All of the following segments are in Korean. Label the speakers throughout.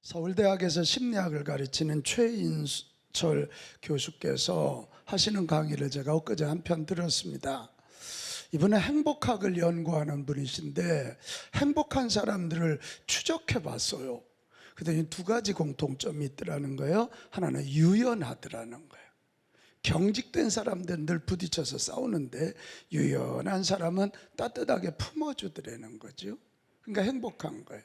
Speaker 1: 서울대학에서 심리학을 가르치는 최인철 교수께서 하시는 강의를 제가 엊그제 한 편 들었습니다. 이분은 행복학을 연구하는 분이신데 행복한 사람들을 추적해 봤어요. 그랬더니 두 가지 공통점이 있더라는 거예요. 하나는 유연하더라는 거예요. 경직된 사람들은 늘 부딪혀서 싸우는데 유연한 사람은 따뜻하게 품어주더라는 거죠. 그러니까 행복한 거예요.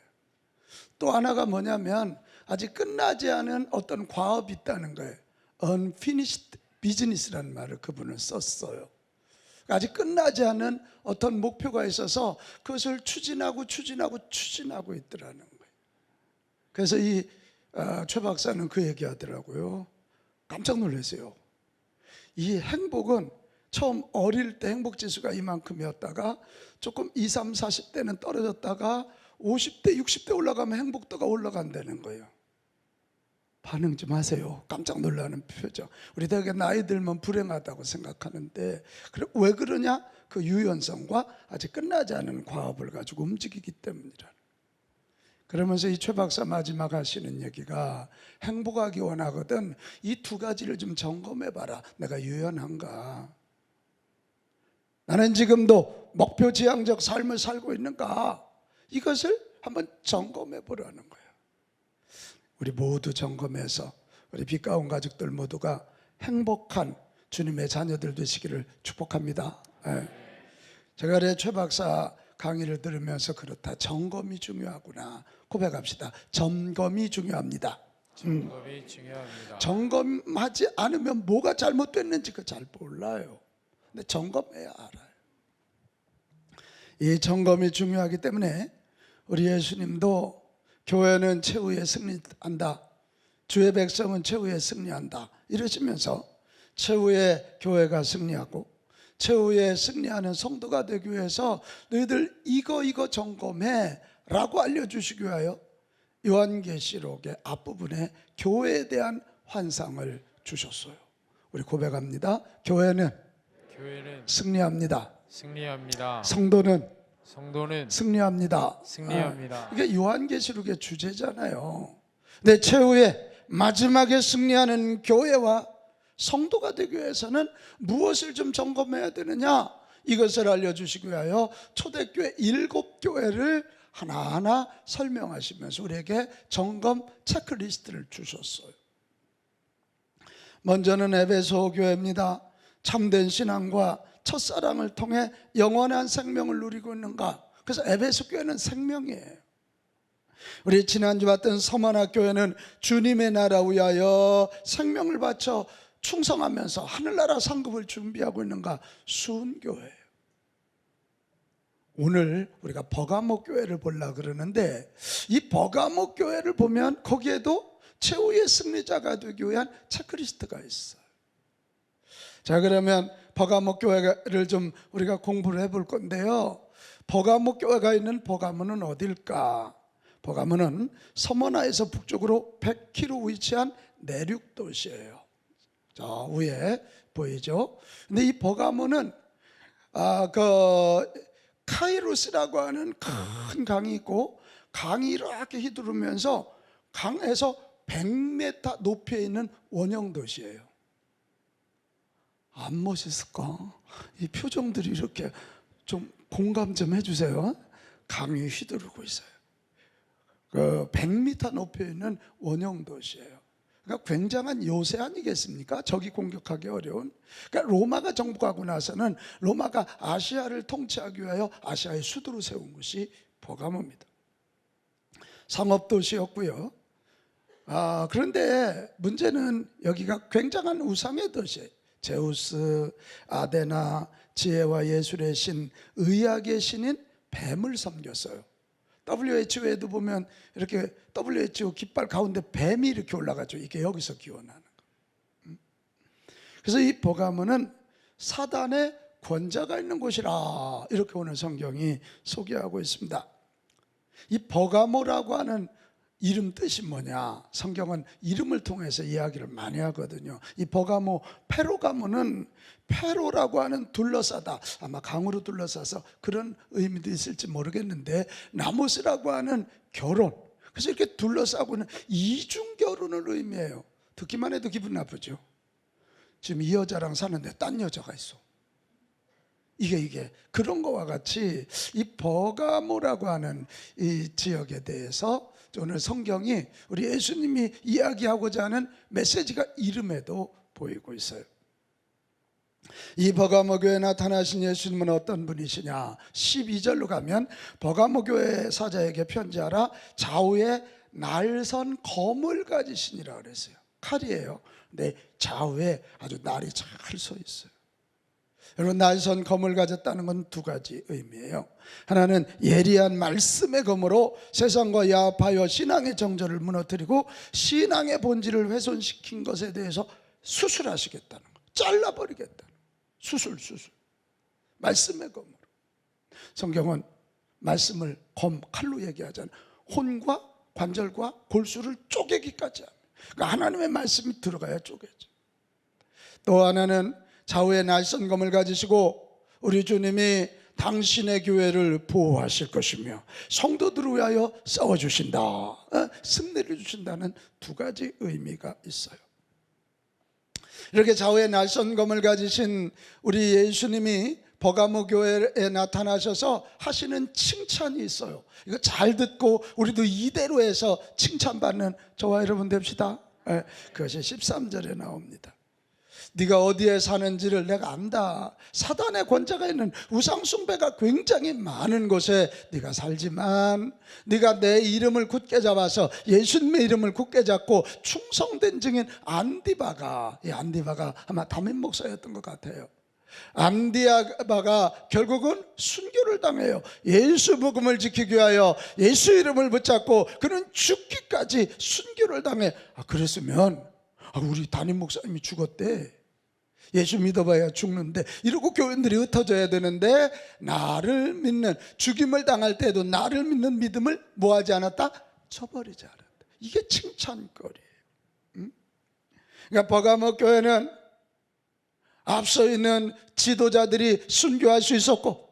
Speaker 1: 또 하나가 뭐냐면 아직 끝나지 않은 어떤 과업이 있다는 거예요. Unfinished business라는 말을 그분은 썼어요. 아직 끝나지 않은 어떤 목표가 있어서 그것을 추진하고 있더라는 거예요. 그래서 이 최 박사는 그 얘기하더라고요. 깜짝 놀랐어요. 이 행복은 처음 어릴 때 행복지수가 이만큼이었다가 조금 20, 30, 40대는 떨어졌다가 50대, 60대 올라가면 행복도가 올라간다는 거예요. 반응 좀 하세요. 깜짝 놀라는 표정. 우리 되게 나이 들면 불행하다고 생각하는데 왜 그러냐? 그 유연성과 아직 끝나지 않은 과업을 가지고 움직이기 때문이라. 그러면서 이 최 박사 마지막 하시는 얘기가 행복하기 원하거든 이 두 가지를 좀 점검해봐라. 내가 유연한가? 나는 지금도 목표지향적 삶을 살고 있는가? 이것을 한번 점검해 보라는 거예요. 우리 모두 점검해서 우리 빛가운 가족들 모두가 행복한 주님의 자녀들 되시기를 축복합니다. 제가 최 박사 강의를 들으면서 그렇다. 점검이 중요하구나. 고백합시다. 점검이 중요합니다.
Speaker 2: 점검이 중요합니다.
Speaker 1: 점검하지 않으면 뭐가 잘못됐는지 잘 몰라요. 근데 점검해야 알아요. 이 점검이 중요하기 때문에 우리 예수님도 교회는 최후에 승리한다. 주의 백성은 최후에 승리한다. 이러시면서 최후에 교회가 승리하고 최후에 승리하는 성도가 되기 위해서 너희들 이거 점검해 라고 알려주시기 위하여 요한계시록의 앞부분에 교회에 대한 환상을 주셨어요. 우리 고백합니다. 교회는 승리합니다. 성도는 승리합니다. 이게 요한계시록의 주제잖아요. 근데 최후에 마지막에 승리하는 교회와 성도가 되기 위해서는 무엇을 좀 점검해야 되느냐? 이것을 알려주시기 위하여 초대교회 7교회를 하나하나 설명하시면서 우리에게 점검 체크리스트를 주셨어요. 먼저는 에베소 교회입니다. 참된 신앙과 첫사랑을 통해 영원한 생명을 누리고 있는가? 그래서 에베소 교회는 생명이에요. 우리 지난주 봤던 서만학 교회는 주님의 나라 위하여 생명을 바쳐 충성하면서 하늘나라 상급을 준비하고 있는가? 순교회예요. 오늘 우리가 버가모 교회를 보려고 그러는데 이 버가모 교회를 보면 거기에도 최후의 승리자가 되기 위한 체크리스트가 있어요. 자, 그러면 버가모 교회를 좀 우리가 공부를 해볼 건데요. 버가모 교회가 있는 버가모는 어딜까? 버가모는 서머나에서 북쪽으로 100km 위치한 내륙 도시예요. 자, 위에 보이죠? 근데 이 버가모는 카이로스라고 하는 큰 강이 있고 강이 이렇게 휘두르면서 강에서 100m 높이에 있는 원형 도시예요. 안 멋있을까? 이 표정들이 이렇게 좀 공감 좀 해주세요. 강이 휘두르고 있어요. 100m 높이에 있는 원형 도시예요. 그러니까 굉장한 요새 아니겠습니까? 적이 공격하기 어려운. 그러니까 로마가 정복하고 나서는 로마가 아시아를 통치하기 위하여 아시아의 수도로 세운 곳이 버가모입니다. 상업도시였고요. 그런데 문제는 여기가 굉장한 우상의 도시예요. 제우스, 아데나, 지혜와 예술의 신, 의학의 신인 뱀을 섬겼어요. WHO에도 보면 이렇게 WHO 깃발 가운데 뱀이 이렇게 올라가죠. 이게 여기서 기원하는 거. 그래서 이 버가모는 사단의 권자가 있는 곳이라 이렇게 오늘 성경이 소개하고 있습니다. 이 버가모라고 하는 이름 뜻이 뭐냐? 성경은 이름을 통해서 이야기를 많이 하거든요. 이 버가모, 페로가모는 페로라고 하는 둘러싸다, 아마 강으로 둘러싸서 그런 의미도 있을지 모르겠는데 나모스라고 하는 결혼, 그래서 이렇게 둘러싸고는 이중 결혼을 의미해요. 듣기만 해도 기분 나쁘죠. 지금 이 여자랑 사는데 딴 여자가 있어. 이게 그런 거와 같이 이 버가모라고 하는 이 지역에 대해서 오늘 성경이 우리 예수님이 이야기하고자 하는 메시지가 이름에도 보이고 있어요. 이 버가모 교회에 나타나신 예수님은 어떤 분이시냐? 12절로 가면 버가모 교회 사자에게 편지하라. 좌우에 날선 검을 가지시니라 그랬어요. 칼이에요. 근데 좌우에 아주 날이 잘 서 있어요. 여러분, 날선 검을 가졌다는 건 두 가지 의미예요. 하나는 예리한 말씀의 검으로 세상과 야합하여 신앙의 정절을 무너뜨리고 신앙의 본질을 훼손시킨 것에 대해서 수술하시겠다는 거, 잘라버리겠다는 거. 수술 말씀의 검으로. 성경은 말씀을 칼로 얘기하잖아요. 혼과 관절과 골수를 쪼개기까지 합니다. 그러니까 하나님의 말씀이 들어가야 쪼개져. 또 하나는 좌우에 날선 검을 가지시고 우리 주님이 당신의 교회를 보호하실 것이며 성도들을 위하여 싸워주신다, 승리를 주신다는 두 가지 의미가 있어요. 이렇게 좌우에 날선 검을 가지신 우리 예수님이 버가모 교회에 나타나셔서 하시는 칭찬이 있어요. 이거 잘 듣고 우리도 이대로 해서 칭찬받는 저와 여러분 됩시다. 그것이 13절에 나옵니다. 네가 어디에 사는지를 내가 안다. 사단의 권자가 있는 우상숭배가 굉장히 많은 곳에 네가 살지만 네가 내 이름을 굳게 잡아서 예수님의 이름을 굳게 잡고 충성된 증인 안디바가, 이 안디바가 아마 담임 목사였던 것 같아요. 안디바가 결국은 순교를 당해요. 예수 복음을 지키기 위하여 예수 이름을 붙잡고 그는 죽기까지 순교를 당해. 그랬으면 우리 담임 목사님이 죽었대, 예수 믿어봐야 죽는데, 이러고 교인들이 흩어져야 되는데 나를 믿는, 죽임을 당할 때도 나를 믿는 믿음을 뭐하지 않았다? 저버리지 않았다. 이게 칭찬거리예요. 그러니까 버가모 교회는 앞서 있는 지도자들이 순교할 수 있었고,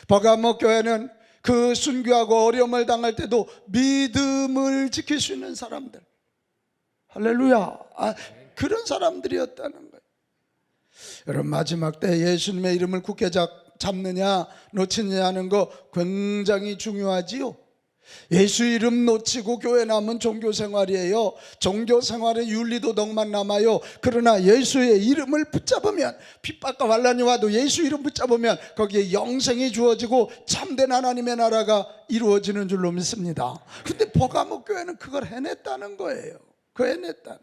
Speaker 1: 버가모 교회는 그 순교하고 어려움을 당할 때도 믿음을 지킬 수 있는 사람들, 할렐루야, 그런 사람들이었다는 거예요. 여러분, 마지막 때 예수님의 이름을 굳게 잡느냐 놓치느냐 하는 거 굉장히 중요하지요. 예수 이름 놓치고 교회 남은 종교생활이에요. 종교생활의 윤리도덕만 남아요. 그러나 예수의 이름을 붙잡으면, 핍박과 환난이 와도 예수 이름 붙잡으면 거기에 영생이 주어지고 참된 하나님의 나라가 이루어지는 줄로 믿습니다. 근데 버가모 교회는 그걸 해냈다는 거예요. 해냈다는.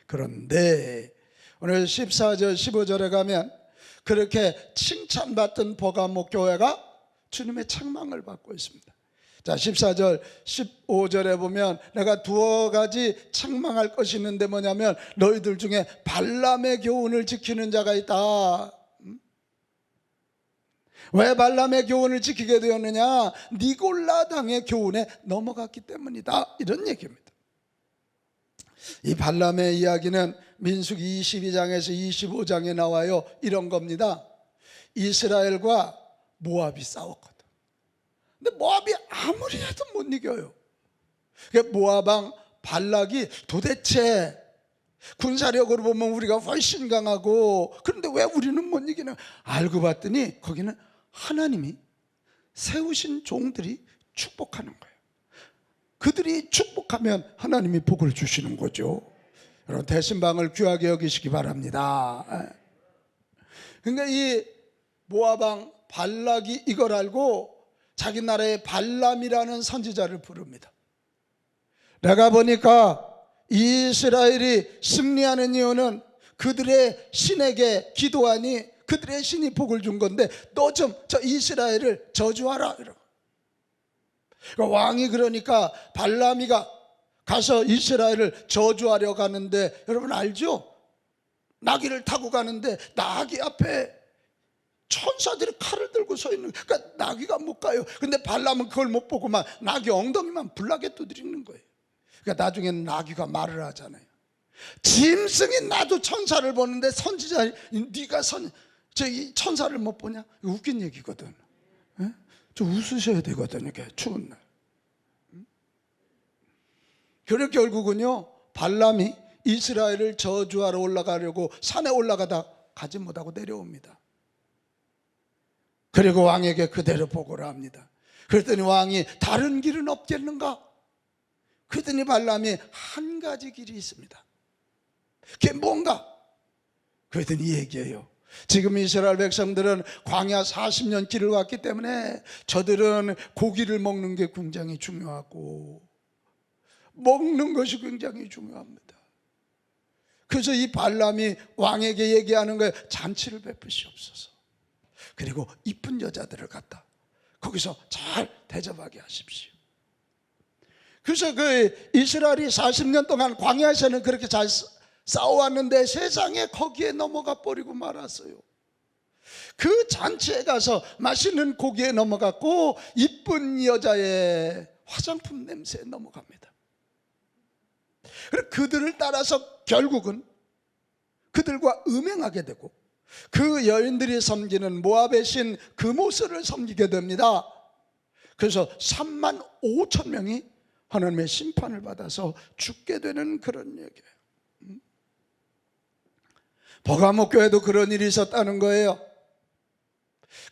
Speaker 1: 그런데 오늘 14절 15절에 가면 그렇게 칭찬받던 버가모 교회가 주님의 책망을 받고 있습니다. 자, 14절 15절에 보면 내가 두어 가지 책망할 것이 있는데 뭐냐면 너희들 중에 발람의 교훈을 지키는 자가 있다. 왜 발람의 교훈을 지키게 되었느냐? 니골라당의 교훈에 넘어갔기 때문이다, 이런 얘기입니다. 이 발람의 이야기는 민수기 22장에서 25장에 나와요. 이런 겁니다. 이스라엘과 모압이 싸웠거든. 근데 모압이 아무리 해도 못 이겨요. 모압 왕 발락이 도대체 군사력으로 보면 우리가 훨씬 강하고, 그런데 왜 우리는 못 이기나? 알고 봤더니 거기는 하나님이 세우신 종들이 축복하는 거예요. 그들이 축복하면 하나님이 복을 주시는 거죠. 여러분, 대신방을 귀하게 여기시기 바랍니다. 그러니까 이 모압 왕 발락이 이걸 알고 자기 나라의 발람이라는 선지자를 부릅니다. 내가 보니까 이스라엘이 승리하는 이유는 그들의 신에게 기도하니 그들의 신이 복을 준 건데 너 좀 저 이스라엘을 저주하라. 그러니까 왕이 그러니까 발람이가 가서 이스라엘을 저주하려 가는데, 여러분 알죠? 나귀를 타고 가는데 나귀 앞에 천사들이 칼을 들고 서 있는 거예요. 그러니까 나귀가 못 가요. 근데 발람은 그걸 못 보고 막 나귀 엉덩이만 불나게 두드리는 거예요. 그러니까 나중에는 나귀가 말을 하잖아요. 짐승이 나도 천사를 보는데 선지자 네가 저 이 천사를 못 보냐? 웃긴 얘기거든. 좀 웃으셔야 되거든요. 이렇게 추운 날. 그래 결국은요 발람이 이스라엘을 저주하러 올라가려고 산에 올라가다 가지 못하고 내려옵니다. 그리고 왕에게 그대로 보고를 합니다. 그랬더니 왕이 다른 길은 없겠는가? 그랬더니 발람이 한 가지 길이 있습니다. 그게 뭔가? 그랬더니 얘기해요. 지금 이스라엘 백성들은 광야 40년 길을 왔기 때문에 저들은 고기를 먹는 게 굉장히 중요하고 먹는 것이 굉장히 중요합니다. 그래서 이 발람이 왕에게 얘기하는 거예요. 잔치를 베푸시옵소서. 그리고 이쁜 여자들을 갖다 거기서 잘 대접하게 하십시오. 그래서 그 이스라엘이 40년 동안 광야에서는 그렇게 잘 싸워왔는데 세상에 거기에 넘어가 버리고 말았어요. 그 잔치에 가서 맛있는 고기에 넘어갔고 이쁜 여자의 화장품 냄새에 넘어갑니다. 그리고 그들을 따라서 결국은 그들과 음행하게 되고 그 여인들이 섬기는 모압의 신 그모스를 섬기게 됩니다. 그래서 3만 5천 명이 하나님의 심판을 받아서 죽게 되는 그런 얘기예요. 버가모 교회도 그런 일이 있었다는 거예요.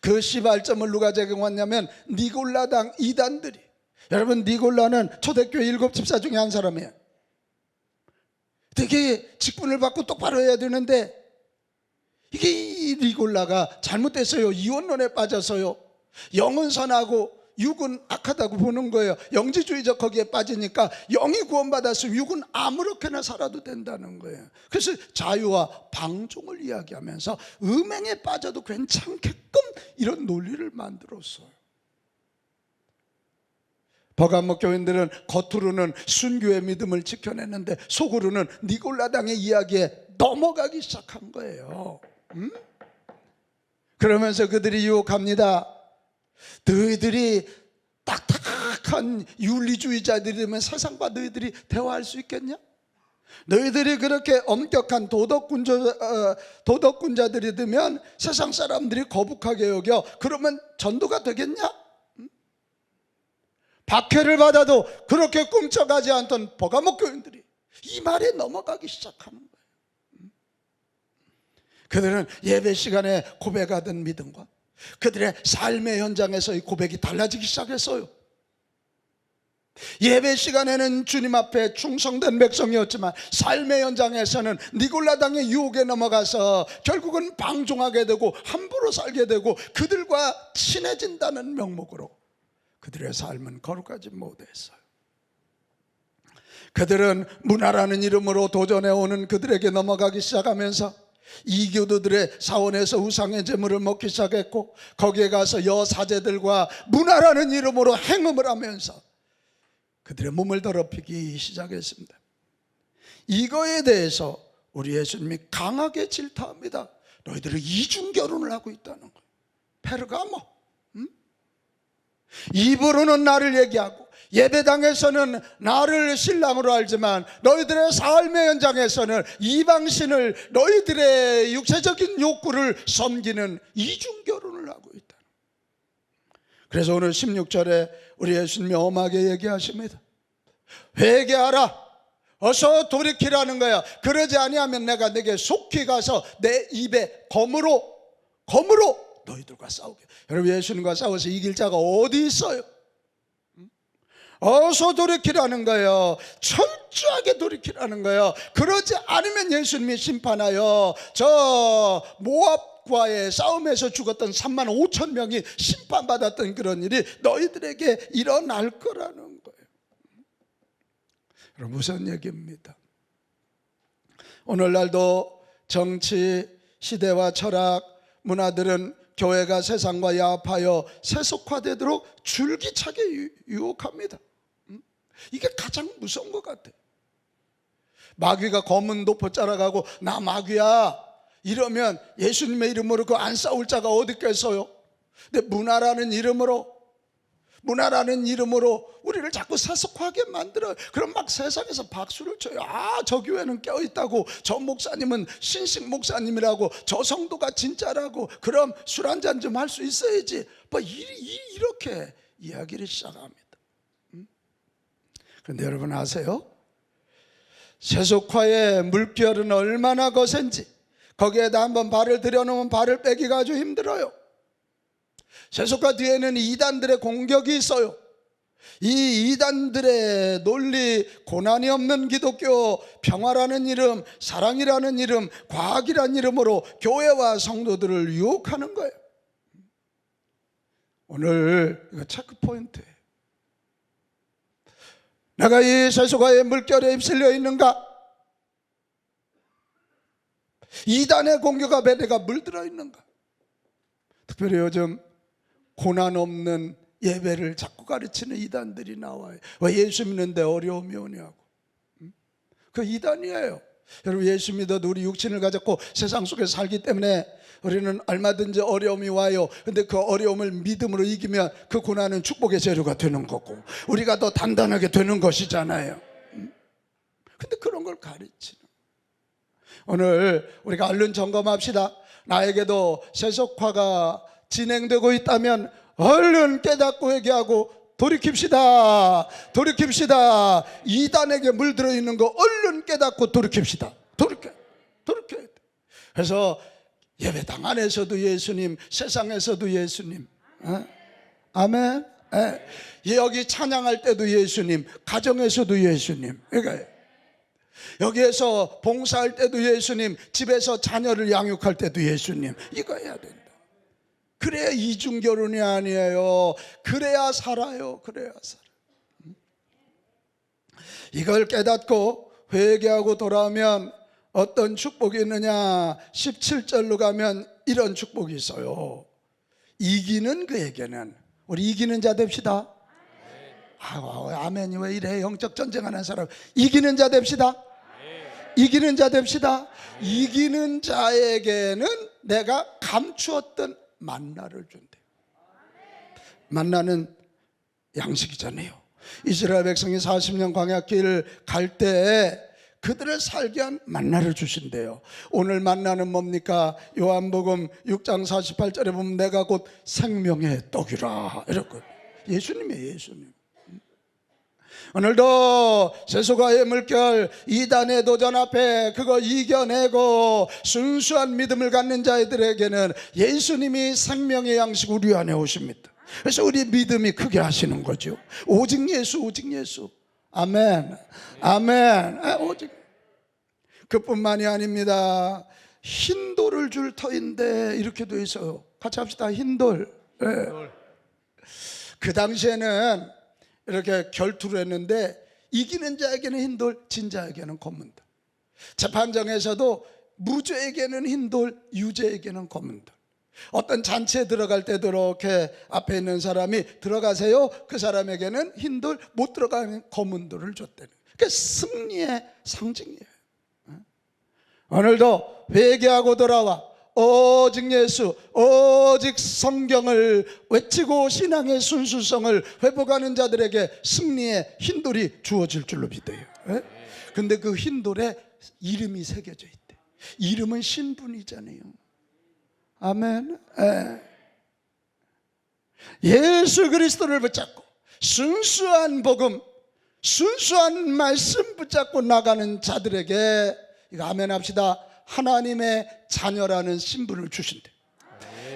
Speaker 1: 그 시발점을 누가 제공했냐면 니골라당 이단들이. 여러분 니골라는 초대교회 7 집사 중에 한 사람이에요. 되게 직분을 받고 똑바로 해야 되는데 이게 이 니골라가 잘못됐어요. 이원론에 빠져서요. 영은 선하고 육은 악하다고 보는 거예요. 영지주의적 거기에 빠지니까 영이 구원받았으면 육은 아무렇게나 살아도 된다는 거예요. 그래서 자유와 방종을 이야기하면서 음행에 빠져도 괜찮게끔 이런 논리를 만들었어요. 버가모 교인들은 겉으로는 순교의 믿음을 지켜냈는데 속으로는 니골라당의 이야기에 넘어가기 시작한 거예요. 그러면서 그들이 유혹합니다. 너희들이 딱딱한 윤리주의자들이면 세상과 너희들이 대화할 수 있겠냐? 너희들이 그렇게 엄격한 도덕군자들이 되면 세상 사람들이 거북하게 여겨. 그러면 전도가 되겠냐? 박해를 받아도 그렇게 꿈쩍하지 않던 버가모 교인들이 이 말에 넘어가기 시작하는 거예요. 그들은 예배 시간에 고백하던 믿음과 그들의 삶의 현장에서의 고백이 달라지기 시작했어요. 예배 시간에는 주님 앞에 충성된 백성이었지만 삶의 현장에서는 니골라당의 유혹에 넘어가서 결국은 방종하게 되고 함부로 살게 되고 그들과 친해진다는 명목으로 그들의 삶은 거룩하지 못했어요. 그들은 문화라는 이름으로 도전해오는 그들에게 넘어가기 시작하면서 이교도들의 사원에서 우상의 제물을 먹기 시작했고 거기에 가서 여사제들과 문화라는 이름으로 행음을 하면서 그들의 몸을 더럽히기 시작했습니다. 이거에 대해서 우리 예수님이 강하게 질타합니다. 너희들은 이중결혼을 하고 있다는 거예요. 페르가모, 입으로는 나를 얘기하고 예배당에서는 나를 신랑으로 알지만 너희들의 삶의 현장에서는 이방신을 너희들의 육체적인 욕구를 섬기는 이중결혼을 하고 있다. 그래서 오늘 16절에 우리 예수님이 엄하게 얘기하십니다. 회개하라, 어서 돌이키라는 거야. 그러지 아니하면 내가 내게 속히 가서 내 입에 검으로 너희들과 싸우게. 여러분, 예수님과 싸워서 이길 자가 어디 있어요? 어서 돌이키라는 거예요. 철저하게 돌이키라는 거예요. 그러지 않으면 예수님이 심판하여 저 모압과의 싸움에서 죽었던 3만 5천 명이 심판받았던 그런 일이 너희들에게 일어날 거라는 거예요. 여러분, 무슨 얘기입니다? 오늘날도 정치, 시대와 철학, 문화들은 교회가 세상과 야합하여 세속화되도록 줄기차게 유혹합니다. 이게 가장 무서운 것 같아요. 마귀가 검은 도포 짜라가고 나 마귀야 이러면 예수님의 이름으로 그 안 싸울 자가 어디 있겠어요? 근데 문화라는 이름으로 우리를 자꾸 세속화하게 만들어요. 그럼 막 세상에서 박수를 쳐요. 저 교회는 껴있다고, 저 목사님은 신식 목사님이라고, 저 성도가 진짜라고, 그럼 술 한잔 좀 할 수 있어야지. 이렇게 이야기를 시작합니다. 그런데 여러분 아세요? 세속화의 물결은 얼마나 거센지 거기에다 한번 발을 들여놓으면 발을 빼기가 아주 힘들어요. 세속화 뒤에는 이단들의 공격이 있어요. 이 이단들의 논리, 고난이 없는 기독교, 평화라는 이름, 사랑이라는 이름, 과학이라는 이름으로 교회와 성도들을 유혹하는 거예요. 오늘 이거 체크 포인트예요. 내가 이 세속화의 물결에 휩쓸려 있는가? 이단의 공격압에 내가 물들어 있는가? 특별히 요즘 고난 없는 예배를 자꾸 가르치는 이단들이 나와요. 왜 예수 믿는데 어려움이 오냐고. 그 이단이에요. 여러분, 예수 믿어도 우리 육신을 가졌고 세상 속에 살기 때문에 우리는 얼마든지 어려움이 와요. 근데 그 어려움을 믿음으로 이기면 그 고난은 축복의 재료가 되는 거고 우리가 더 단단하게 되는 것이잖아요. 근데 그런 걸 가르치는, 오늘 우리가 얼른 점검합시다. 나에게도 세속화가 진행되고 있다면 얼른 깨닫고 회개하고 돌이킵시다. 돌이킵시다. 이단에게 물들어 있는 거 얼른 깨닫고 돌이킵시다. 돌이켜야 돼. 그래서 예배당 안에서도 예수님, 세상에서도 예수님. 아멘. 여기 찬양할 때도 예수님, 가정에서도 예수님. 그러니까 여기에서 봉사할 때도 예수님, 집에서 자녀를 양육할 때도 예수님. 이거 해야 된다. 그래야 이중결혼이 아니에요. 그래야 살아요. 그래야 살아. 이걸 깨닫고 회개하고 돌아오면 어떤 축복이 있느냐? 17절로 가면 이런 축복이 있어요. 이기는 그에게는, 우리 이기는 자 됩시다. 아멘이 왜 이래? 영적 전쟁하는 사람. 이기는 자 됩시다. 이기는 자 됩시다. 이기는 자에게는 내가 감추었던 만나를 준대. 만나는 양식이잖아요. 이스라엘 백성이 40년 광야길 갈 때 그들을 살게 한 만나를 주신대요. 오늘 만나는 뭡니까? 요한복음 6장 48절에 보면 내가 곧 생명의 떡이라 이렇거든. 예수님이에요. 예수님. 오늘도 세속화의 물결, 이단의 도전 앞에 그거 이겨내고 순수한 믿음을 갖는 자들에게는 예수님이 생명의 양식 우리 안에 오십니다. 그래서 우리 믿음이 크게 하시는 거죠. 오직 예수, 오직 예수. 아멘. 아멘. 오직. 그뿐만이 아닙니다. 흰돌을 줄 터인데 이렇게 돼 있어요. 같이 합시다. 흰돌. 그 당시에는 이렇게 결투를 했는데 이기는 자에게는 흰돌, 진 자에게는 검은 돌. 재판정에서도 무죄에게는 흰돌, 유죄에게는 검은 돌. 어떤 잔치에 들어갈 때도 이렇게 앞에 있는 사람이 들어가세요. 그 사람에게는 흰돌, 못 들어가면 검은 돌을 줬다는. 그게 승리의 상징이에요. 오늘도 회개하고 돌아와 오직 예수, 오직 성경을 외치고 신앙의 순수성을 회복하는 자들에게 승리의 흰돌이 주어질 줄로 믿어요. 근데 그 흰돌에 이름이 새겨져 있대. 이름은 신분이잖아요. 아멘. 예수 그리스도를 붙잡고 순수한 복음, 순수한 말씀 붙잡고 나가는 자들에게, 이거 아멘 합시다, 하나님의 자녀라는 신분을 주신대.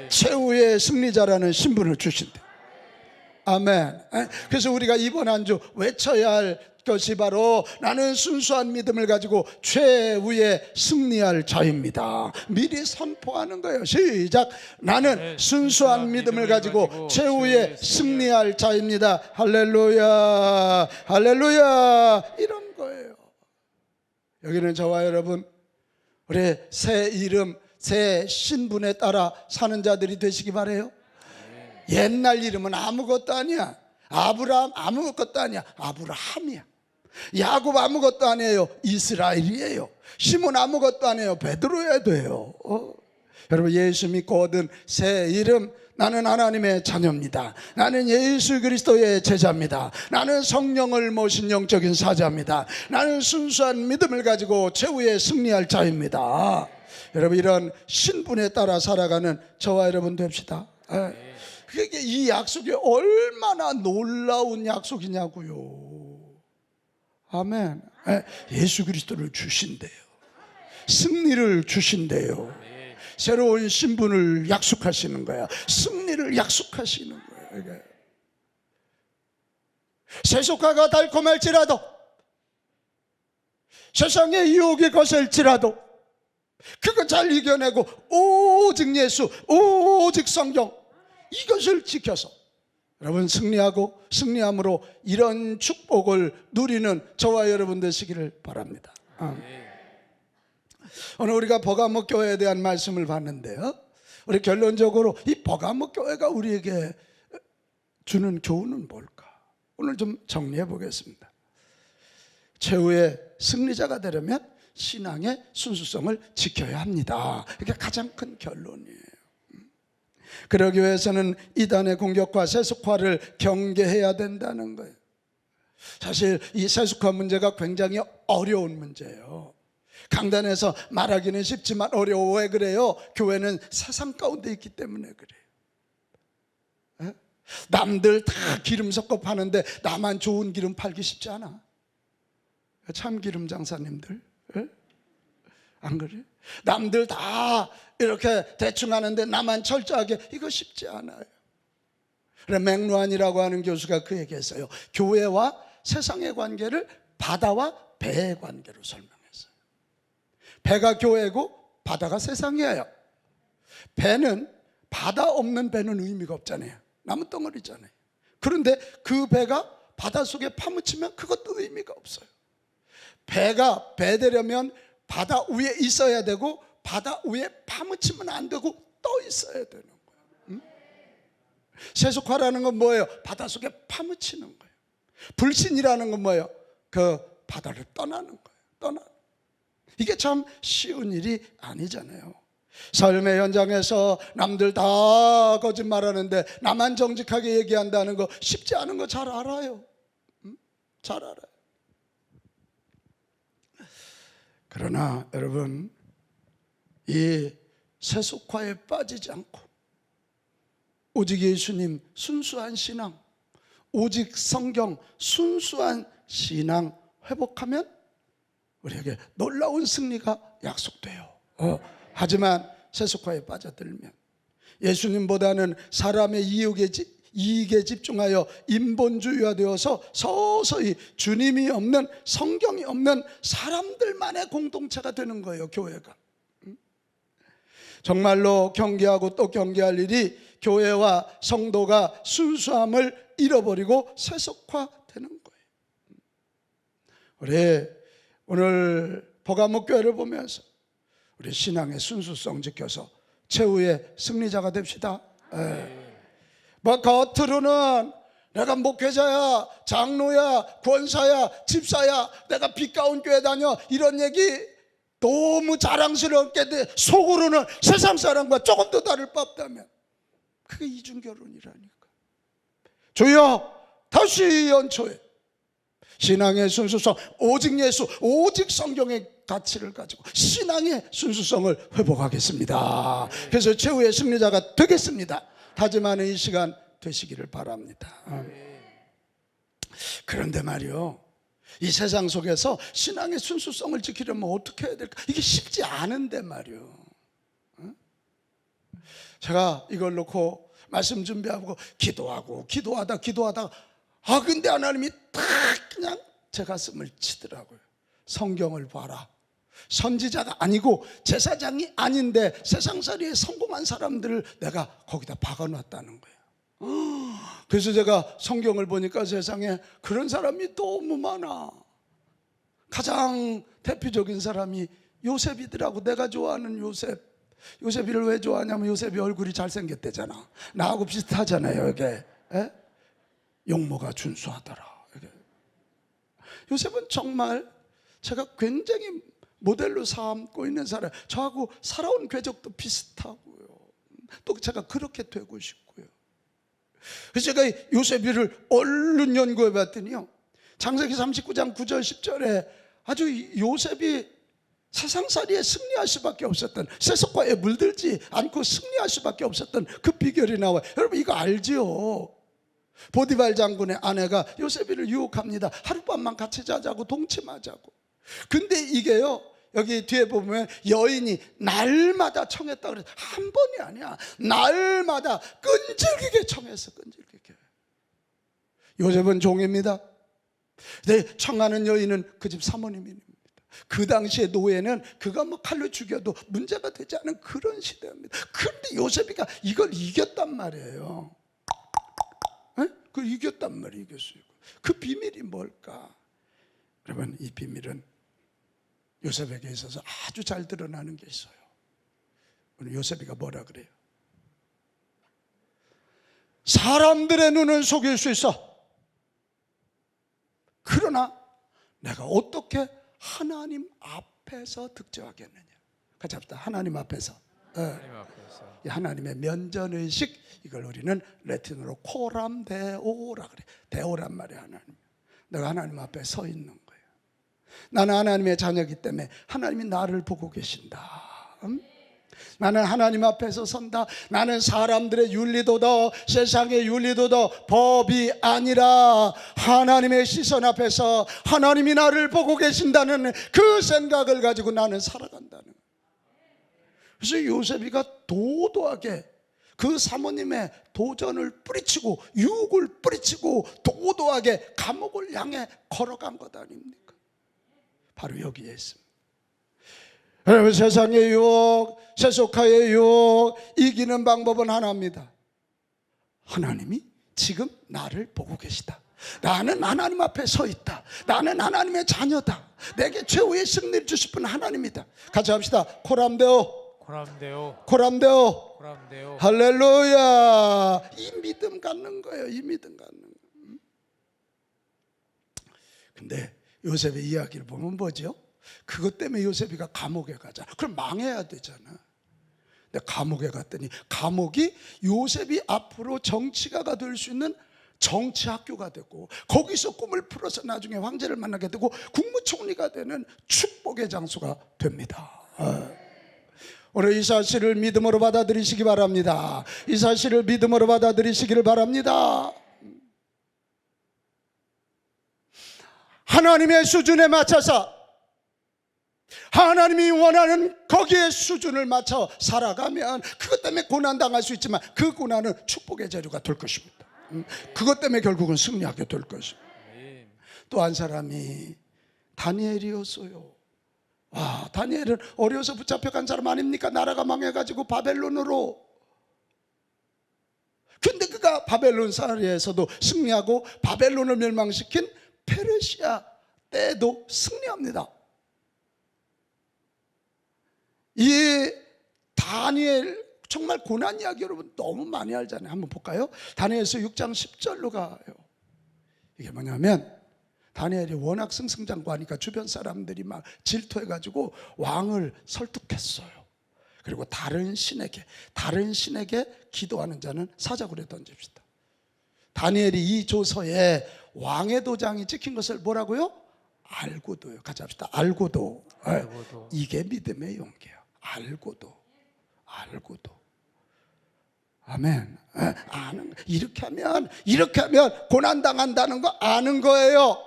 Speaker 1: 최후의 승리자라는 신분을 주신대. 아멘. 그래서 우리가 이번 한 주 외쳐야 할 것이 바로 나는 순수한 믿음을 가지고 최후의 승리할 자입니다. 미리 선포하는 거예요. 시작. 나는 순수한 믿음을 가지고 최후의 승리할 자입니다. 할렐루야, 할렐루야. 이런 거예요. 여기는 저와 여러분, 우리 새 이름, 새 신분에 따라 사는 자들이 되시기 바래요. 옛날 이름은 아무것도 아니야. 아브라함 아무것도 아니야. 아브라함이야. 야곱 아무것도 아니에요. 이스라엘이에요. 시몬 아무것도 아니에요. 베드로여야 돼요. 여러분, 예수 믿고 얻은 새 이름, 나는 하나님의 자녀입니다. 나는 예수 그리스도의 제자입니다. 나는 성령을 모신 영적인 사자입니다. 나는 순수한 믿음을 가지고 최후의 승리할 자입니다. 여러분, 이런 신분에 따라 살아가는 저와 여러분 됩시다. 그게 이 약속이 얼마나 놀라운 약속이냐고요. 아멘. 예수 그리스도를 주신대요. 승리를 주신대요. 새로운 신분을 약속하시는 거야. 승리를 약속하시는 거예요. 이게. 세속화가 달콤할지라도, 세상의 유혹이 거셀지라도 그거 잘 이겨내고 오직 예수, 오직 성경, 이것을 지켜서 여러분 승리하고 승리함으로 이런 축복을 누리는 저와 여러분 되시기를 바랍니다. 오늘 우리가 버가모 교회에 대한 말씀을 봤는데요, 우리 결론적으로 이 버가모 교회가 우리에게 주는 교훈은 뭘까? 오늘 좀 정리해 보겠습니다. 최후의 승리자가 되려면 신앙의 순수성을 지켜야 합니다. 이게 가장 큰 결론이에요. 그러기 위해서는 이단의 공격과 세속화를 경계해야 된다는 거예요. 사실 이 세속화 문제가 굉장히 어려운 문제예요. 강단에서 말하기는 쉽지만 어려워. 왜 그래요? 교회는 세상 가운데 있기 때문에 그래요. 남들 다 기름 섞어 파는데 나만 좋은 기름 팔기 쉽지 않아. 참기름 장사님들, 안 그래? 남들 다 이렇게 대충 하는데 나만 철저하게, 이거 쉽지 않아요. 그래, 맥루안이라고 하는 교수가 그 얘기했어요. 교회와 세상의 관계를 바다와 배의 관계로 설명했어요. 배가 교회고 바다가 세상이에요. 배는, 바다 없는 배는 의미가 없잖아요. 나무 덩어리잖아요. 그런데 그 배가 바닷속에 파묻히면 그것도 의미가 없어요. 배가 배 되려면 바다 위에 있어야 되고 바다 위에 파묻히면 안 되고 떠 있어야 되는 거예요. 세속화라는 건 뭐예요? 바닷속에 파묻히는 거예요. 불신이라는 건 뭐예요? 그 바다를 떠나는 거예요. 이게 참 쉬운 일이 아니잖아요. 삶의 현장에서 남들 다 거짓말하는데 나만 정직하게 얘기한다는 거 쉽지 않은 거 잘 알아요. 잘 알아요. 그러나 여러분, 이 세속화에 빠지지 않고 오직 예수님 순수한 신앙, 오직 성경 순수한 신앙 회복하면 우리에게 놀라운 승리가 약속돼요. 하지만 세속화에 빠져들면, 예수님보다는 사람의 이익에 집중하여 인본주의화되어서 서서히 주님이 없는, 성경이 없는 사람들만의 공동체가 되는 거예요, 교회가. 정말로 경계하고 또 경계할 일이 교회와 성도가 순수함을 잃어버리고 세속화되는 거예요. 우리 오늘 버가모 교회를 보면서 우리 신앙의 순수성 지켜서 최후의 승리자가 됩시다. 뭐 겉으로는 내가 목회자야, 장로야, 권사야, 집사야, 내가 빛 가운 교회 다녀, 이런 얘기 너무 자랑스럽게 돼. 속으로는 세상 사람과 조금 더 다를 바 없다면 그게 이중결혼이라니까. 주여 다시 연초에 신앙의 순수성, 오직 예수, 오직 성경의 가치를 가지고 신앙의 순수성을 회복하겠습니다. 그래서 최후의 승리자가 되겠습니다. 다짐하는 이 시간 되시기를 바랍니다. 그런데 말이요, 이 세상 속에서 신앙의 순수성을 지키려면 어떻게 해야 될까? 이게 쉽지 않은데 말이요. 제가 이걸 놓고 말씀 준비하고 기도하다 근데 하나님이 딱 그냥 제 가슴을 치더라고요. 성경을 봐라. 선지자가 아니고 제사장이 아닌데 세상살이에 성공한 사람들을 내가 거기다 박아놨다는 거예요. 그래서 제가 성경을 보니까 세상에 그런 사람이 너무 많아. 가장 대표적인 사람이 요셉이더라고. 내가 좋아하는 요셉. 요셉이를 왜 좋아하냐면 요셉이 얼굴이 잘생겼대잖아. 나하고 비슷하잖아요. 이게 용모가 준수하더라. 이게. 요셉은 정말 제가 굉장히 모델로 삼고 있는 사람, 저하고 살아온 궤적도 비슷하고요. 또 제가 그렇게 되고 싶고요. 그래서 제가 요셉이를 얼른 연구해 봤더니요, 창세기 39장 9절 10절에 아주 요셉이 세상살이에 승리할 수밖에 없었던, 세속과에 물들지 않고 승리할 수밖에 없었던 그 비결이 나와요. 여러분 이거 알지요? 보디발 장군의 아내가 요셉이를 유혹합니다. 하룻밤만 같이 자자고 동침하자고. 근데 이게요, 여기 뒤에 보면 여인이 날마다 청했다 그래서 한 번이 아니야, 날마다 끈질기게 청했어. 끈질기게. 요셉은 종입니다. 네, 청하는 여인은 그 집 사모님입니다. 그 당시의 노예는 그가 뭐 칼로 죽여도 문제가 되지 않은 그런 시대입니다. 그런데 요셉이가 이걸 이겼단 말이에요. 에? 그걸 이겼단 말이에요. 이겼어요. 그 비밀이 뭘까? 여러분, 이 비밀은 요셉에게 있어서 아주 잘 드러나는 게 있어요. 오늘 요셉이가 뭐라 그래요? 사람들의 눈은 속일 수 있어. 그러나 내가 어떻게 하나님 앞에서 득죄하겠느냐. 같이 합시다. 하나님 앞에서.
Speaker 2: 하나님 앞에서.
Speaker 1: 이 하나님의 면전의식, 이걸 우리는 라틴어로 코람데오라 그래. 데오란 말이야. 하나님. 내가 하나님 앞에 서 있는 거예요. 나는 하나님의 자녀이기 때문에 하나님이 나를 보고 계신다. 나는 하나님 앞에서 선다. 나는 사람들의 윤리도덕, 세상의 윤리도덕, 법이 아니라 하나님의 시선 앞에서 하나님이 나를 보고 계신다는 그 생각을 가지고 나는 살아간다는 거예요. 그래서 요셉이가 도도하게 그 사모님의 도전을 뿌리치고 유혹을 뿌리치고 도도하게 감옥을 향해 걸어간 것 아닙니까? 바로 여기에 있습니다. 여러분, 세상의 유혹, 세속화의 유혹 이기는 방법은 하나입니다. 하나님이 지금 나를 보고 계시다. 나는 하나님 앞에 서 있다. 나는 하나님의 자녀다. 내게 최후의 승리를 주실 분은 하나님이다. 같이 합시다. 코람데오,
Speaker 2: 코람데오,
Speaker 1: 코람데오,
Speaker 2: 코람데오.
Speaker 1: 할렐루야. 이 믿음 갖는 거예요. 이 믿음 갖는 거예요. 근데 요셉의 이야기를 보면 뭐죠? 그것 때문에 요셉이가 감옥에 가잖아. 그럼 망해야 되잖아. 근데 감옥에 갔더니 감옥이 요셉이 앞으로 정치가가 될 수 있는 정치학교가 되고, 거기서 꿈을 풀어서 나중에 황제를 만나게 되고 국무총리가 되는 축복의 장소가 됩니다. 오늘 이 사실을 믿음으로 받아들이시기 바랍니다. 이 사실을 믿음으로 받아들이시기를 바랍니다. 하나님의 수준에 맞춰서, 하나님이 원하는 거기에 수준을 맞춰 살아가면 그것 때문에 고난당할 수 있지만 그 고난은 축복의 재료가 될 것입니다. 그것 때문에 결국은 승리하게 될 것입니다. 또 한 사람이 다니엘이었어요. 와, 다니엘은 어려서 붙잡혀간 사람 아닙니까? 나라가 망해가지고 바벨론으로. 근데 그가 바벨론 사리에서도 승리하고 바벨론을 멸망시킨 페르시아 때도 승리합니다. 이 다니엘 정말 고난 이야기 여러분 너무 많이 알잖아요. 한번 볼까요? 다니엘서 6장 10절로 가요. 이게 뭐냐면 다니엘이 워낙 승승장구하니까 주변 사람들이 막 질투해가지고 왕을 설득했어요. 그리고 다른 신에게 기도하는 자는 사자굴에 던집시다. 다니엘이 이 조서에 왕의 도장이 찍힌 것을 뭐라고요? 알고도요. 같이 합시다. 알고도. 이게 믿음의 용기예요. 알고도. 아멘. 아는 거. 이렇게 하면 고난 당한다는 거 아는 거예요.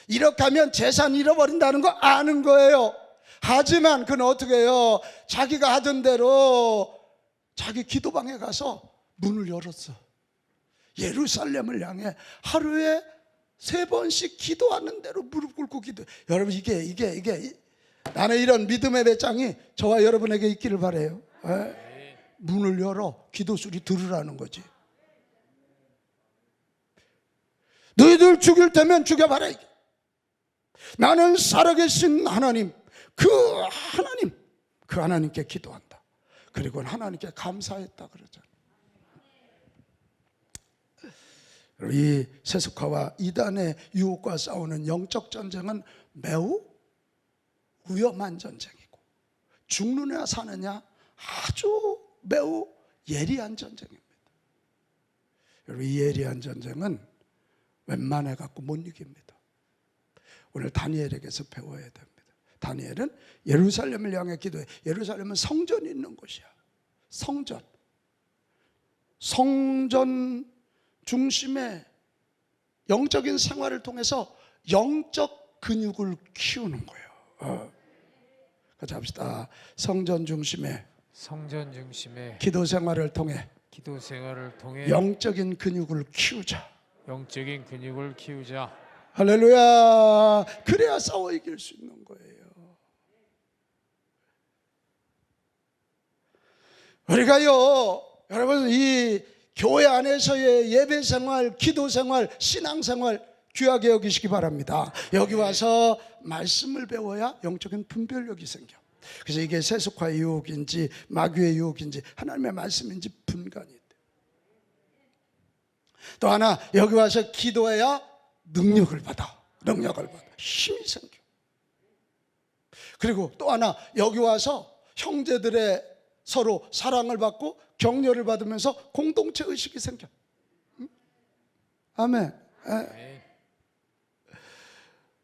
Speaker 1: 이렇게 하면 재산 잃어버린다는 거 아는 거예요. 하지만 그는 어떻게 해요? 자기가 하던 대로 자기 기도방에 가서 문을 열었어. 예루살렘을 향해 하루에 3번씩 기도하는 대로 무릎 꿇고 기도. 여러분 이게 나는 이런 믿음의 배짱이 저와 여러분에게 있기를 바라요. 문을 열어 기도 소리 들으라는 거지. 너희들 죽일 때면 죽여봐라. 나는 살아계신 하나님, 그 하나님께 기도한다. 그리고 하나님께 감사했다 그러잖아. 이 세속화와 이단의 유혹과 싸우는 영적 전쟁은 매우 위험한 전쟁이고, 죽느냐 사느냐 아주 매우 예리한 전쟁입니다. 여러분, 이 예리한 전쟁은 웬만해 갖고 못 이깁니다. 오늘 다니엘에게서 배워야 됩니다. 다니엘은 예루살렘을 향해 기도해. 예루살렘은 성전이 있는 곳이야. 성전 중심의 영적인 생활을 통해서 영적 근육을 키우는 거예요. 같이 합시다. 성전 중심의 기도 생활을 통해 영적인 근육을 키우자. 할렐루야. 그래야 싸워 이길 수 있는 거예요. 우리가요, 여러분, 이 교회 안에서의 예배 생활, 기도 생활, 신앙 생활 귀하게 여기시기 바랍니다. 여기 와서 말씀을 배워야 영적인 분별력이 생겨. 그래서 이게 세속화의 유혹인지 마귀의 유혹인지 하나님의 말씀인지 분간이 돼. 또 하나, 여기 와서 기도해야 능력을 받아. 힘이 생겨. 그리고 또 하나, 여기 와서 형제들의 서로 사랑을 받고 격려를 받으면서 공동체 의식이 생겨. 아멘.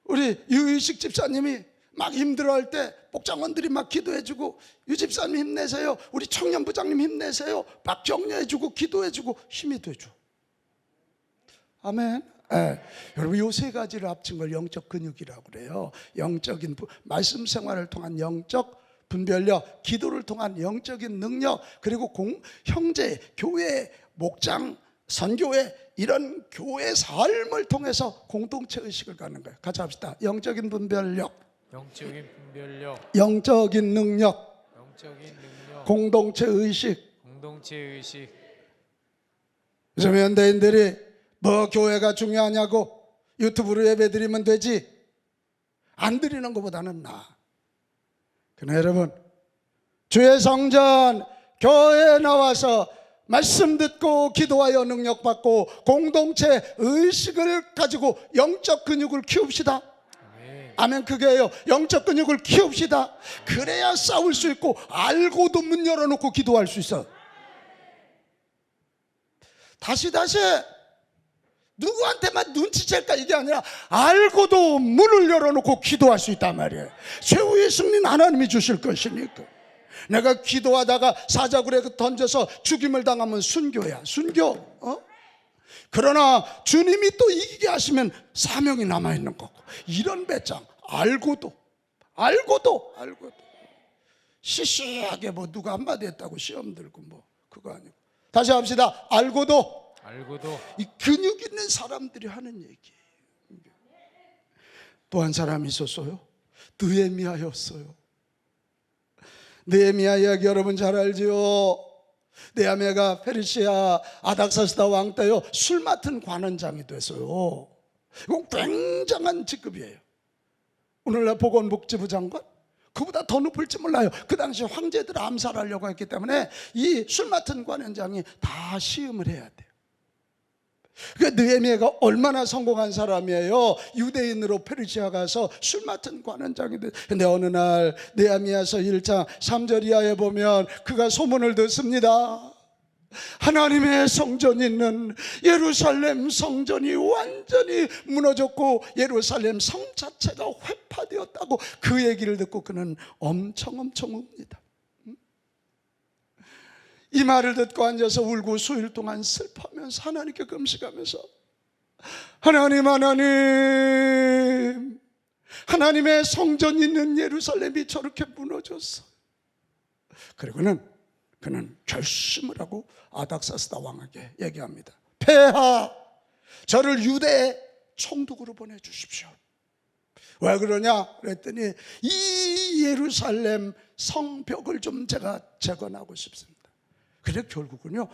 Speaker 1: 우리 유의식 집사님이 막 힘들어할 때 복장원들이 막 기도해주고, 유 집사님 힘내세요, 우리 청년부장님 힘내세요, 막 격려해주고 기도해주고 힘이 되죠. 아멘. 여러분, 요 세 가지를 합친 걸 영적 근육이라고 그래요. 영적인 말씀 생활을 통한 영적 분별력, 기도를 통한 영적인 능력, 그리고 형제, 교회, 목장, 선교회, 이런 교회 삶을 통해서 공동체 의식을 갖는 거예요. 같이 합시다. 영적인 분별력, 영적인 능력, 공동체 의식. 요즘 현대인들이 뭐 교회가 중요하냐고 유튜브로 예배 드리면 되지, 안 드리는 것보다는 나아. 그러나 여러분, 주의 성전 교회에 나와서 말씀 듣고 기도하여 능력받고 공동체 의식을 가지고 영적 근육을 키웁시다. 아멘. 그게요, 영적 근육을 키웁시다. 그래야 싸울 수 있고, 알고도 문 열어놓고 기도할 수 있어. 다시 누구한테만 눈치챌까 이게 아니라 알고도 문을 열어놓고 기도할 수 있단 말이에요. 최후의 승리는 하나님이 주실 것이니까. 내가 기도하다가 사자굴에 던져서 죽임을 당하면 순교야, 순교. 그러나 주님이 또 이기게 하시면 사명이 남아있는 거고. 이런 배짱, 알고도 시시하게 뭐 누가 한마디 했다고 시험 들고 뭐 그거 아니고. 다시 합시다. 알고도 이 근육 있는 사람들이 하는 얘기예요. 또 한 사람이 있었어요. 느헤미야였어요. 느헤미야 이야기 여러분 잘 알지요. 느헤미야가 페르시아 아닥사스다 왕 때요, 술 맡은 관원장이 됐어요. 이거 굉장한 직급이에요. 오늘날 보건복지부 장관, 그보다 더 높을지 몰라요. 그 당시 황제들을 암살하려고 했기 때문에 이 술 맡은 관원장이 다 시음을 해야 돼요. 그러니까 느헤미야가 얼마나 성공한 사람이에요. 유대인으로 페르시아 가서 술 맡은 관원장이 돼. 근데 어느 날 느헤미야서 1장 3절 이하에 보면 그가 소문을 듣습니다. 하나님의 성전이 있는 예루살렘 성전이 완전히 무너졌고 예루살렘 성 자체가 회파되었다고 그 얘기를 듣고 그는 엄청 웁니다. 이 말을 듣고 앉아서 울고 수일 동안 슬퍼하면서 하나님께 금식하면서, 하나님의 성전이 있는 예루살렘이 저렇게 무너졌어. 그리고는 그는 결심을 하고 아닥사스다 왕에게 얘기합니다. 폐하, 저를 유대의 총독으로 보내주십시오. 왜 그러냐 그랬더니 이 예루살렘 성벽을 좀 제가 재건하고 싶습니다. 그래 결국은요,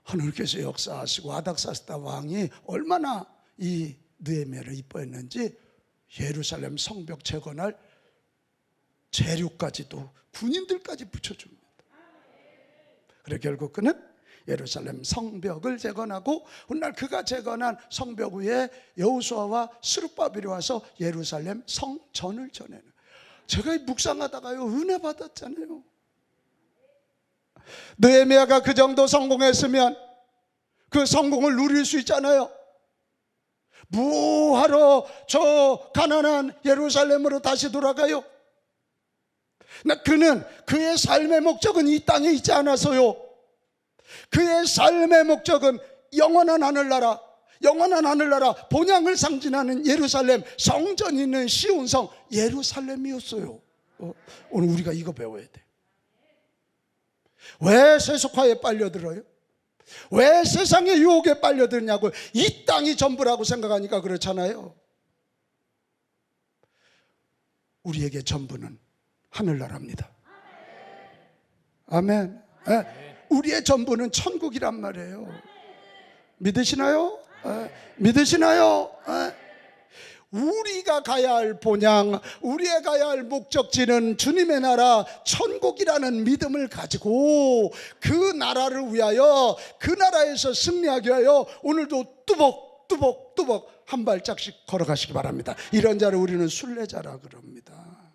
Speaker 1: 하나님께서 역사하시고 아닥사스다 왕이 얼마나 이 느헤미야를 이뻐했는지 예루살렘 성벽 재건할 재료까지도 군인들까지 붙여줍니다. 그래 결국 그는 예루살렘 성벽을 재건하고, 훗날 그가 재건한 성벽 위에 여호수아와 스룹바벨이 와서 예루살렘 성전을 전해는. 제가 묵상하다가요 은혜 받았잖아요. 느헤미야가 그 정도 성공했으면 그 성공을 누릴 수 있잖아요. 뭐하러 저 가난한 예루살렘으로 다시 돌아가요? 그는 그의 삶의 목적은 이 땅에 있지 않아서요. 그의 삶의 목적은 영원한 하늘나라, 영원한 하늘나라, 본향을 상징하는 예루살렘, 성전이 있는 시온성 예루살렘이었어요. 오늘 우리가 이거 배워야 돼. 왜 세속화에 빨려들어요? 왜 세상의 유혹에 빨려드냐고. 이 땅이 전부라고 생각하니까 그렇잖아요. 우리에게 전부는 하늘나라입니다. 아멘. 우리의 전부는 천국이란 말이에요. 믿으시나요? 믿으시나요? 우리가 가야 할 본향, 우리가 가야 할 목적지는 주님의 나라 천국이라는 믿음을 가지고 그 나라를 위하여, 그 나라에서 승리하기 위하여 오늘도 뚜벅뚜벅 한 발짝씩 걸어가시기 바랍니다. 이런 자를 우리는 순례자라 그럽니다.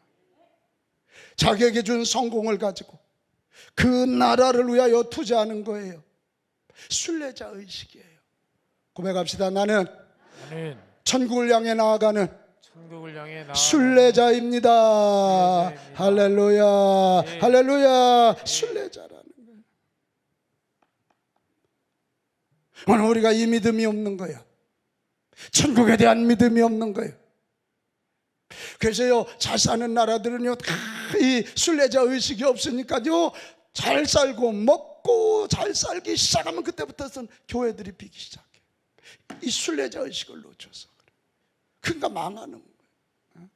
Speaker 1: 자기에게 준 성공을 가지고 그 나라를 위하여 투자하는 거예요. 순례자 의식이에요. 고백합시다. 나는 천국을 향해 나아가는 순례자입니다. 할렐루야, 할렐루야. 순례자라는 거예요. 오늘 우리가 이 믿음이 없는 거예요. 천국에 대한 믿음이 없는 거예요. 그래서요, 잘 사는 나라들은요 다 이 순례자 의식이 없으니까요, 잘 살고 먹고 잘 살기 시작하면 그때부터는 교회들이 비기 시작해. 이 순례자 의식을 놓쳐서 그러니까 망하는 거예요.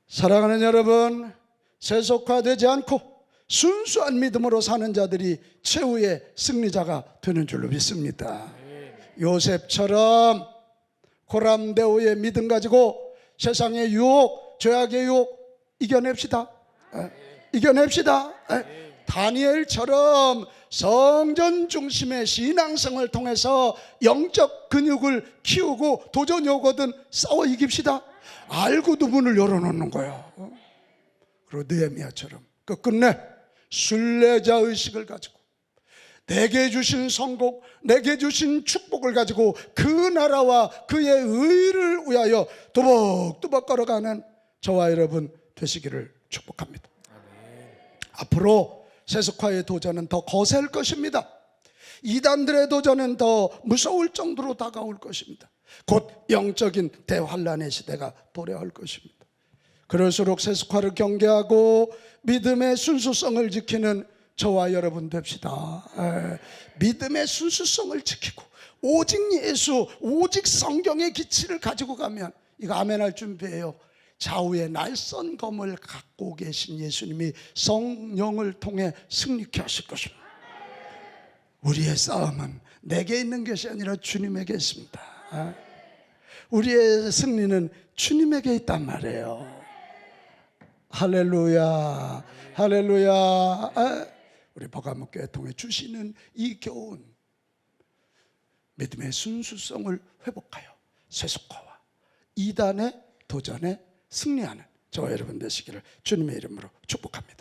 Speaker 1: 사랑하는 여러분, 세속화되지 않고 순수한 믿음으로 사는 자들이 최후의 승리자가 되는 줄로 믿습니다. 요셉처럼 고람대오의 믿음 가지고 세상의 유혹, 죄악의 유혹 이겨냅시다. 이겨냅시다. 다니엘처럼 성전 중심의 신앙성을 통해서 영적 근육을 키우고 도전이 오거든 싸워 이깁시다. 알고도 문을 열어놓는 거야. 그리고 느헤미야처럼 끝끝내 순례자 의식을 가지고 내게 주신 성공, 내게 주신 축복을 가지고 그 나라와 그의 의를 위하여 또박또박 걸어가는 저와 여러분 되시기를 축복합니다. 앞으로 세속화의 도전은 더 거셀 것입니다. 이단들의 도전은 더 무서울 정도로 다가올 것입니다. 곧 영적인 대환란의 시대가 도래할 것입니다. 그럴수록 세속화를 경계하고 믿음의 순수성을 지키는 저와 여러분 됩시다. 믿음의 순수성을 지키고 오직 예수, 오직 성경의 기치를 가지고 가면, 이거 아멘할 준비해요. 좌우의 날선 검을 갖고 계신 예수님이 성령을 통해 승리케 하실 것입니다. 우리의 싸움은 내게 있는 것이 아니라 주님에게 있습니다. 우리의 승리는 주님에게 있단 말이에요. 할렐루야, 할렐루야. 우리 버가목교회 통해 주시는 이 교훈, 믿음의 순수성을 회복하여 세속화와 이단의 도전에 승리하는 저와 여러분 되시기를 주님의 이름으로 축복합니다.